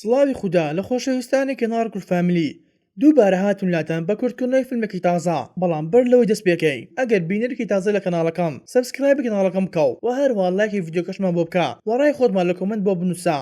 سڵاوی خودا لە خۆشەویستانی کەنار فامیلی دووبارە هاتون لاتان بە کورتکردنەوەی فیلمێکی تازە بەڵام بەر لەوەی دەست پێکەی ئەگەر بینەرێکی تازە لە کەناڵەکەم سەبسکرایب کەناڵەکەم بکەو و هەروە لایکی ڤیدیۆکەشمان بۆ بکە و ڕای خۆتمان لە کۆمنت بۆ بنووسە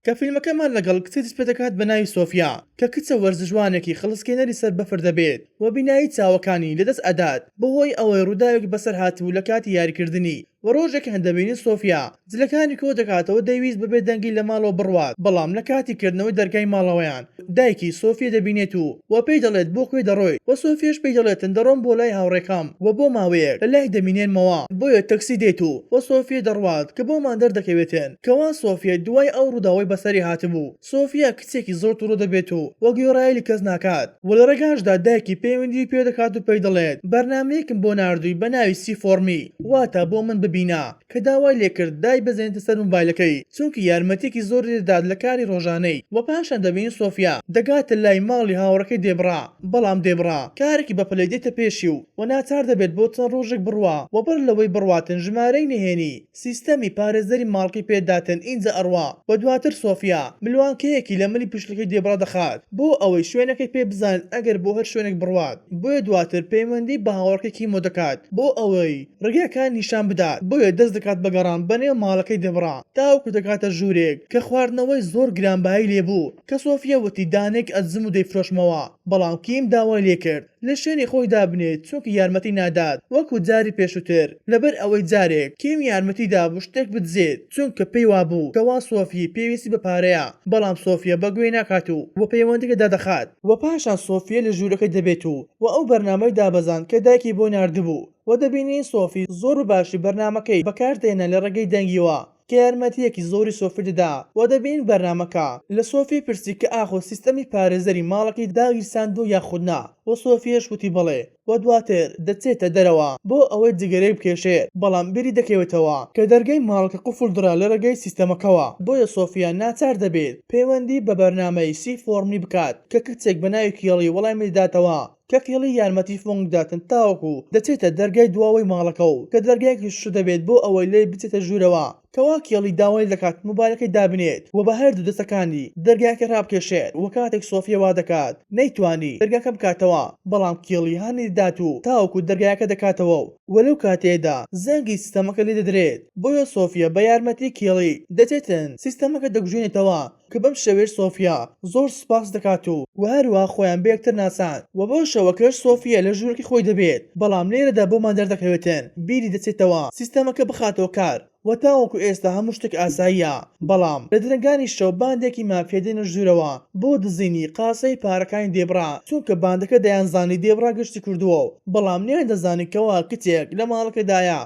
کە فیلمەکەمان لەگەڵ کچی دەست پێ دەکات بە ناوی سۆفیا کە کچە وەرزشوانێکی خڵسکێنەری سەر بەفر دەبێت و بینایی چاوەکانی لەدەست ئەدات بەهۆی ئەوەی ڕووداوێک بەسەر هاتبوو لە کاتی یاریکردنی و ڕۆژێک هەندەبینی سۆفیا جلەکانی کۆ دەکاتەوە دەیویست ببێ دەنگی لە ماڵەوە بڕوات بەڵام لە کاتی کردنەوەی دەرگای ماڵەوەیان دایکی سۆفیا دەبینێت و پێی دەڵێت بۆ کوێ دەڕۆیت و سۆفیش پێی دەڵێتن دەڕۆم بۆ لای هاوڕێکەم و بۆ ماوەیەک لە لای دەمینێنمەوە بۆیە تەکسی دێت و سۆفیا دەڕوات کە بۆمان دەردەکەوێتن کەوا سۆفیا دوای ئەو ڕووداوەی بەسەری هاتبوو سۆفیا کچێکی زۆر تووڕە دەبێت و گوێڕایەلی کەس ناکات و لە ڕێگاشدا دایکی پەیوەندی پێ دەکات و پێی دەڵێت بەرنامەیەکم بۆ ناردووی بە ناوی سی فۆرمی واتە بۆ من ببینە کە داوای لێکرد دای بزێنێتە سەر مۆبایلەکەی چونکە یارمەتێکی زۆر دەدات لە کاری ڕۆژانەی و پاشان دەبین سۆفیا دەگاتە لای ماڵی هاوڕەکەی دێبڕا بەڵام دێبڕا کارێکی بەپەلەی دێتە پێشی و ناچار دەبێت بۆ چەند ڕۆژێک بڕوا و بەر لەوەی بڕواتن ژمارەی نهێنی سیستەمی پارێزەری ماڵکی پێداتن ئینجا ئەڕوا و دواتر سۆفیا ملوانکەیەکی لە ملی پشتەکەی دێبڕا دەخات بۆ ئەوەی شوێنەکەی پێ بزانێت ئەگەر بۆ هەر شوێنێک بڕوات بۆیە دواتر پەیوەندی بە هاوڕەکەی کیمۆ دەکات بۆ ئەوەی ڕێگەکان نیشان بدات بۆیە دەست دەکات بە گەڕان بەنێو ماڵەکەی دێبڕا تاوەکو دەکاتە ژوورێک کە خواردنەوەی زۆر گرانبایی لێبوو کە سۆفیا وتی دانێک ئەزم و دەیفرۆشمەوە بەڵام کیم داوای لێکرد لە شوێنی خۆی دابنێت چونکە یارمەتی نادات وەکو جاری پێشووتر لەبەر ئەوەی جارێک کیم یارمەتی دابوو شتێک بدزێت چونکە پێی وابوو کەوا سۆفی پێویستی بە پارەیە بەڵام سۆفیا بەگوێی ناکات و پەیوەندیکە دادەخات و پاشان سۆفیا لە ژوورەکەی دەبێت و ئەو بەرنامەی دابەزان کە دایکی بۆ ناردبوو و دەبینی سۆفی زۆر باشی بەرنامەکەی بەکاردێنە لە ڕێگەی دەنگیوە کە یارمەتیەکی زۆری سۆفی دەدا و دەبین بەرنامەکە لە سۆفی پرسی کە ئاخۆ سیستەمی پارێزەری ماڵەکەی داگیرساندوو یاخودنا و سۆفیەش وتی بڵێ و دواتر دەچێتە دەرەوە بۆ ئەوەی جگەرەی بکێشێت بەڵام بری دەکەوێتەوە کە دەرگای ماڵەکە قوفڵ درا لە ڕێگەی سیستەمەکەوە بۆیە سۆفیا ناچار دەبێت پەیوەندی بە بەرنامەی سی فۆرمی بکات کە کچێک بە ناوی کێڵی وەڵامی داداتەوە کە قێڵی یارمەتی فۆنگ داتن تاوەکو دەچێتە دەرگای دواوەی ماڵەکە و کە دەرگایەکی شو دەبێت بۆ ئەوەی لێ بچێتە ژوورەوە کەوا کێڵی داوای دەکات مۆبایلەکەی دابنێت و بە هەردوو دەستەکانی دەرگاکە ڕابکێشێت و کاتێک سۆفیا وا دەکات نەیتوانی دەرگاکە بکاتەوە بەڵام کێڵی هەنی دات و تاوەکو دەرگایەکە دەکاتەوە و لەو کاتێدا زەنگی سیستەمەکە لێ دەدرێت بۆیە سۆفیا بە یارمەتی کێڵی دەچێتن سیستەمەکە دەگوژێنێتەوە کە بەم شەوێش سۆفیا زۆر سوپاس دەکات و هەروە خۆیان بەیەکتر ناسان و بۆ شەوەکەش سۆفیا لە ژوورەکەی خۆی دەبێت بەڵام لێرەدا بۆمان دەردەکەوێتن بیری دەچێتەوە سیستەمەکە بخاتەوە کار و تاوەکو ئێستا هەموو شتێک ئاساییە بەڵام لە درنگانی شەو باندێکی مافیا دێنە ژوورەوە بۆ دزینی قاسەی پارەکانی دێبڕا چونکە باندەکە دەیانزانی دێبڕا گشتی کردووە بەڵام نیان دەزانی کەوا کچێک لە ماڵەکەدایە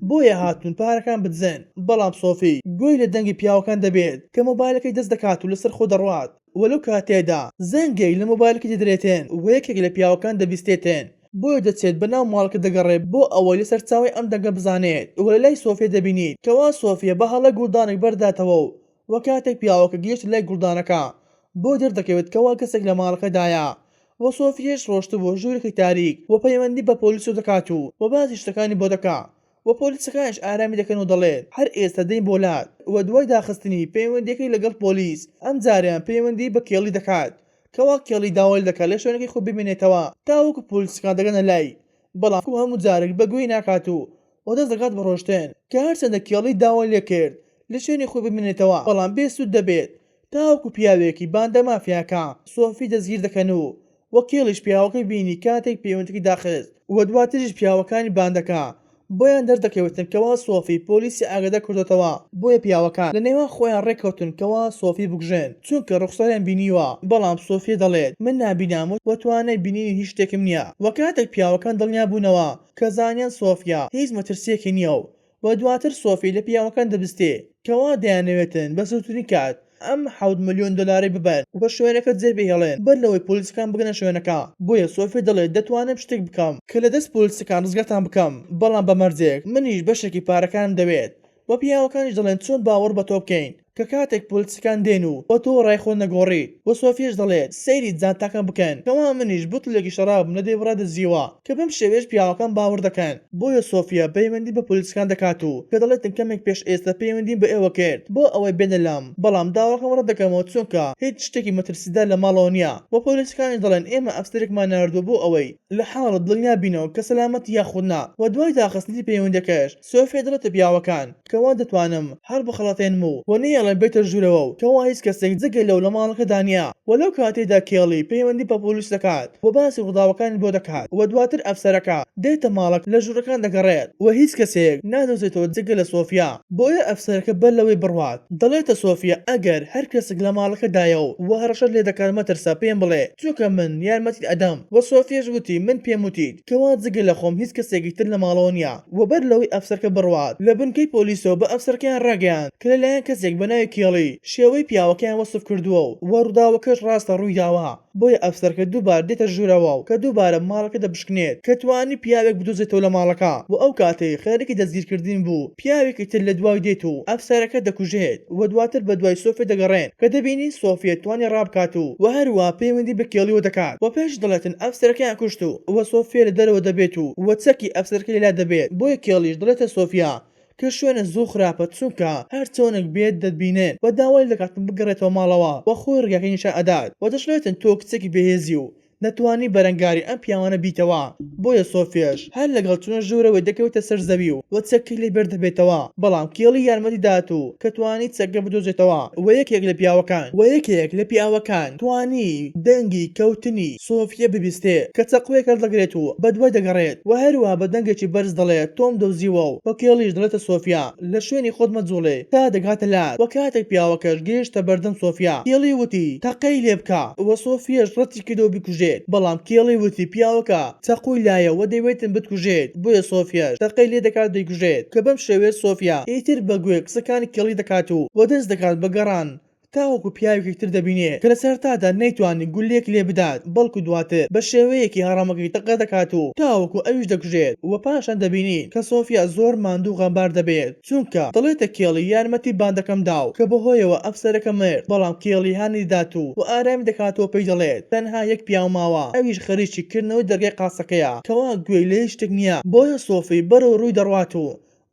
بۆیە هاتون پارەکان بدزن بەڵام سۆفی گوێی لە دەنگی پیاوەکان دەبێت کە مۆبایلەکەی دەست دەکات و لەسەر خۆ دەڕوات وەلو کاتێدا زەنگێک لە مۆبایلەکەی دەدرێتێن و یەکێک لە پیاوەکان دەبیستێتن بۆیە دەچێت بەناو ماڵەکە دەگەڕێت بۆ ئەوەی لەسەر چاوی ئەم دەنگە بزانێت و لە لای سۆفیا دەبینیت کەوا سۆفیا بە هەڵە گوڵدانێک بەرداتەوە و کاتێک پیاوەکە گەیشت لای گوڵدانەکە بۆ دەردەکەوێت کەوا کەسێک لە ماڵەکەدایە و سۆفیەش ڕۆشت بۆ ژوورێکی تاریک و پەیوەندی بە پۆلیس دەکات و باسی شتەکانی بۆ دەکات و پۆلیسەکانش ئارامی دەکەن و دەڵێن هەر ئێستا دەین بۆلات و دوای داخستنی پەیوەندیەکەی لەگەڵ پۆلیس ئەم جاریان پەیوەندی بە کێڵی دەکات کەوا کێڵی داوای دەکات لە شوێنەکەی خۆ ببینێتەوە تاوەکو پۆلیسەکان دەگەنە لای بەڵام هەموو جارێک بەگوێی ناکات و دەست دەکات بە ڕۆشتن کە هەرچەندە کێڵی داوای لێ کرد لە شوێنی خۆی ببینێتەوە بەڵام بێسوود دەبێت تاوەکو پیاوێکی باندە مافیاکە سۆفی دەستگیر دەکەن و کێڵیش پیاوەکەی بینی کاتێک پەیوەندیەکەی داخست و دواتریش پیاوەکانی باندەکە بۆیان دەردەکەوێتن کەوا سۆفی پۆلیسی ئاگادار کردوتەوە بۆیە پیاوەکان لە نێوان خۆیان ڕێککەوتن کەوا سۆفی بگژێن چونکە ڕوخساریان بینیوە بەڵام سۆفی دەڵێت من نابینام و توانای بینینی هیچ شتێکم نییە و کاتێک پیاوەکان دڵنیا بوونەوە کە زانیان سۆفیا هیچ مەترسیەکی نییە و دواتر سۆفی لە پیاوەکان دەبستێ کەوا دەیانەوێتن بە زووترین کات ئەم 7 ملیۆن دلاری ببەن و بە شوێنەکە جێبێ هێڵێن بەر لەوەی پۆلیسەکان بگەنە شوێنەکە بۆیە سۆفی دەڵێت دەتوانم شتێک بکەم کە لە دەست پۆلیسەکان ڕزگارتان بکەم بەڵام بە مەرجێک منیش بەشێکی پارەکانم دەوێت و پیاوەکانیش دەڵێن چۆن باوەڕ بە تۆ بکەین کە کاتێک پۆلیسەکان دێن و بۆ تۆ ڕای خۆ نەگۆڕیت و سۆفیەش دەڵێت سەیری جانتاکان بکەن کەوا منیش بوتڵێکی شەرابم لە دەیڤڕا دەزیوە کە بەم شێوەیەش پیاوەکان باوەڕ دەکەن بۆیە سۆفیا پەیوەندی بە پۆلیسەکان دەکات و کە دەڵێتن کەمێک پێش ئێستا پەیوەندیم بە ئێوە کرد بۆ ئەوەی بێنە لام بەڵام داواکەم ڕەت دەکەمەوە چونکە هیچ شتێکی مەترسیدار لە ماڵەوە نییە و پۆلیسەکانی دەڵێن ئێمە ئەفسەرێکمان ناردووە بۆ ئەوەی لە حاڵت دڵنیا بینەوە کە سەلامەت یاخودنا و دوای داخستنی پەیوەندەکەش سۆفیا دەڵێتە پیاوەکان کەوا دەتوانم هەر بخەڵەتێنم و نەیەڵێن بێتە ژوورەوە و کەوا هیچ کەسێک جگە لەو لە ماڵەکەدا نییە و لەو کاتێدا کێڵی پەیوەندی بە پۆلیس دەکات و باسی ڕووداوەکانی بۆ دەکات و دواتر ئەفسەرەکە دێتە ماڵک لە ژوورەکان دەگەڕێت و هیچ کەسێک نادۆزێتەوە جگە لە سۆفیا بۆیە ئەفسەرەکە بەر لەوەی بڕوات دەڵێتە سۆفیا ئەگەر هەر کەسێک لە ماڵەکەدایە و هەڕەشەت لێ دەکات مەترسە پێم بڵێ چونکە من یارمەتیت ئەدەم و سۆفیەش وتی من پێم وتیت کەوا جگە لە خۆم هیچ کەسێکی تر لە ماڵەوە نییە و بەر لەوەی ئەفسەرەکە بڕوات لە بنکەی پۆلیسەوە بە ئەفسەرەکەیان ڕاگەیاند کە لەلایەن کەسێک بە ناوی کێڵی شێوەی پیاوەکەیان وەسف کردووە و ڕووداوەکەش ڕاستە ڕوویداوە بۆیە ئەفسەرەکە دووبار دێتە ژوورەوە و کە دووبارە ماڵەکە دەبشکنێت کە توانی پیاوێک بدۆزێتەوە لە ماڵەکە و ئەو کاتەی خێرێکی دەستگیرکردین بوو پیاوێکی تر لە دوای دێت و ئەفسەرەکە دەکوژێت و دواتر بە دوای سۆفیا دەگەڕێن کە دەبینی سۆفیا توانی ڕابکات و هەروە پەیوەندی بە کێڵیەوە دەکات و پێش دەڵێتن ئەفسەرەکەیان کوشت و سۆفیا لە دەرەوە دەبێت و چەکی ئەفسەرەکە لێلا دەبێت بۆیە کێڵیش دەڵێتە سۆفیا کە شوێنە زوو خراپە چونکە هەر چۆنێک بێت دەتبینێن و داوای دەکاتن بگەڕێتەوە ماڵەوە و خۆی ڕگەکەی نیشان ئەدات و دەشڵێتن تۆ کچێکی بەهێزی و نەتوانی بەرەنگاری ئەم پیاوانە بیتەوە بۆیە سۆفیاش هەر لەگەڵ چونە ژوورەوەی دەکەوێتە سەر زەوی و چەکی لێ بەردەبێتەوە بەڵام کێڵی یارمەتی دات و کە توانی چەکە بدۆزێتەوە و یەکێک لە پیاوەکان توانی دەنگی کەوتنی سۆفیا ببیستێ کە چەقوێک هەڵدەگرێت و بەدوای دەگەڕێت و هەروە بە دەنگێکی بەرز دەڵێت تۆم دۆزیوە و کێڵیش دەڵێتە سۆفیا لە شوێنی خۆت مەجوڵێ تا دەگاتە لات و کاتێک پیاوەکەش گەیشتە بەردەم سۆفیا کێڵی وتی تەقەی لێ بکە و سۆفیاش ڕەتی کردەوە بیکوژێت بەڵام کێڵی وتی پیاوەکە چەقوی لایە و دەیوێتن بتکوژێت بۆیە سۆفیاش تەقەی لێ دەکات دەیکوژێت کە بەم شێوەیە سۆفیا ئیتر بەگوێ قسەکانی کێڵی دەکات و دەست دەکات بە گەڕان تاوەکو پیاوێکی تر دەبینێت کە لە سەرتادا نەیتوانی گولێک لێ بدات بەڵکو دواتر بە شێوەیەکی هەڕەمەکەی تەقە دەکات و تاوەکو ئەویش دەکوژێت و پاشان دەبینین کە سۆفیا زۆر ماندوو غەمبار دەبێت چونکە دەڵێتە کێڵی یارمەتی باندەکەم داو کە بەهۆیەوە ئەفسەرەکە مرد بەڵام کێڵی هانی دات و ئارامی دەکاتەوە پێی دەڵێت تەنها یەک پیاو ماوە ئەویش خەریکی کردنەوەی دەرگای قاسەکەیە کەوا گوێی لێ شتێک نییە بۆیە سۆفی بەرەو ڕووی دەڕوات و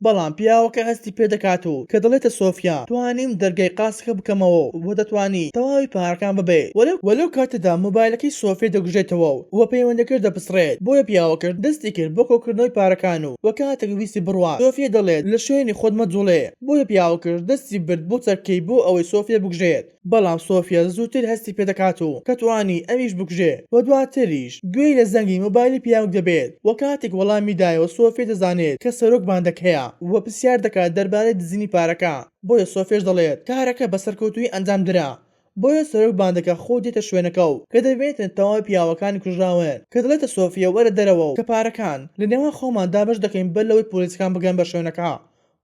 بەڵام پیاوەکە هەستی پێ دەکات و کە دەڵێتە سۆفیا توانیم دەرگای قاسەکە بکەمەوە و دەتوانی تەواوی پارەکان ببێت وەلەو کاتەدا مۆبایلەکەی سۆفیا دەگوژێتەوە و پەیوەندەکە دەپسڕێت بۆیە پیاوەکە دەستی کرد بۆ کۆکردنەوەی پارەکان و کاتێک ویستی بڕوات سۆفیا دەڵێت لە شوێنی خۆت مەجوڵێ بۆیە پیاوەکەش دەستی برد بۆ چەرکەی بۆ ئەوەی سۆفیا بگژێت بەڵام سۆفیا زووتر هەستی پێ دەکات و کە توانی ئەویش بکوژێت و دواتریش گوێی لە زەنگی مۆبایلی پیاوەک دەبێت و کاتێک وەڵامی دایەوە سۆفیا دەزانێت کە سەرۆک باندەک هەیە و پرسیار دەکات دەربارەی دزینی پارەکە بۆیە سۆفیاش دەڵێت کارەکە بە سەرکەوتووی ئەنجام درا بۆیە سەرۆک باندەکە خۆ دێتە شوێنەکە و کە دەبێتن تەواوی پیاوەکانی کوژراون کە دەڵێتە سۆفیا وەرە دەرەوە و کە پارەکان لە نێوان خۆمان دابش دەکەین بەر لەوەی پۆلیسەکان بگەن بە شوێنەکە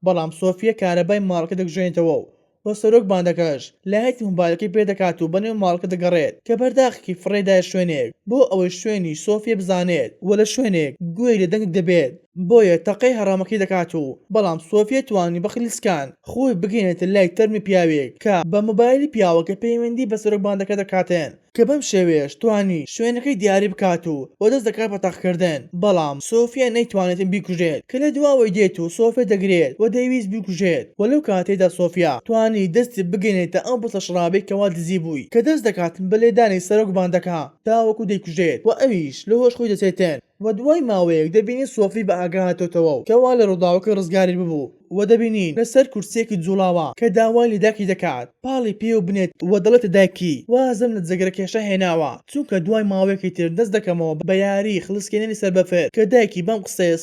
بەڵام سۆفیا کارەبای ماڵەکە دەگژێنێتەوە بۆ سەرۆک باندەکەش لایەتی مۆبایلەکەی پێ دەکات و بەنێو ماڵەکە دەگەڕێت کە بەرداخی فڕێدایە شوێنێک بۆ ئەوەی شوێنی سۆفیا بزانێت و لە شوێنێک گوێی لە دەنگ دەبێت بۆیە تەقەی هەڕامەکەی دەکات و بەڵام سۆفیا توانی بە خلیسکان خۆی بگەێنێتە لای تەرمی پیاوێک کە بە مۆبایلی پیاوەکە پەیوەندی بە سەرۆک باندەکە دەکاتێن کە بەم شێوەیەش توانی شوێنەکەی دیاری بکات و دەست دەکات بە تەقکردن بەڵام سۆفیا نەیتوانێتن بیکوژێت کە لە دواوەی دێت و سۆفیا دەگرێت و دەیویست بیکوژێت وەلەو کاتێدا سۆفیا توانی دەستی بگەێنێتە ئەم بڵتە شڕابێک کەوا دزی بووی کە دەست دەکاتن بە لێدانی سەرۆک باندەکە تاوەکو دەیکوژێت و ئەویش لە هۆش خۆی دەچێتن و دوای ماوەیەک دەبینی سۆفی بە ئاگاهاتەوەتەوە و کەوا لە ڕووداوەکە ڕزگاری ببوو و دەبینین لەسەر کورسێکی جوڵاوە کە داوای لە داکی دەکات پاڵی پێ و بنێت و دەڵێتە دایکی وازم لە جگەرەکێشە هێناوە چونکە دوای ماوەیەکی تر دەست دەکەمەوە بە یاری خلیسکێنەری سەر بەفر کە دایکی بەم قسەیە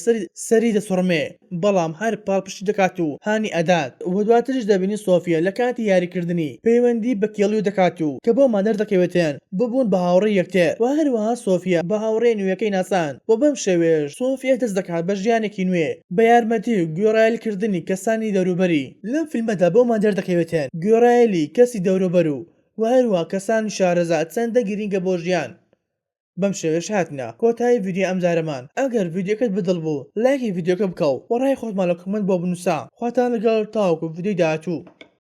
سەری دەسوڕمێ بەڵام هەر پاڵپشتی دەکات و هانی ئەدات و دواترش دەبینی سۆفیا لە کاتی یاریکردنی پەیوەندی بە کێڵی دەکات و کە بۆ مادەر دەکەوێتێن ببوون بە هاوڕێی یەکتر و هەروەها سۆفیا بە هاوڕێی نوێیەکەی ناسان و بەم شێوێش سۆفیا دەست دەکات بە ژیانێکی نوێ بە یارمەتی و گوێڕایەلکردنی کەسانی دەوروبەری لەم فیلمەدا بۆ مادەر دەکەوێتێن گوێڕایەلی کەسی دەوروبەر و هەروە کەسانی شارەزا چەندە گرینگە بۆ ژیان بەم شێوەش هاتنە کۆتایی ڤیدیۆ ئەمجارەمان ئەگەر ڤیدیۆکەت بەدڵ بوو لایکی ڤیدیۆکە بکەو و ڕای خۆتمان لە کۆمنت بۆ بنووسە خواتان لەگەڵ تاوەکو ڤیدیۆی داهاتوو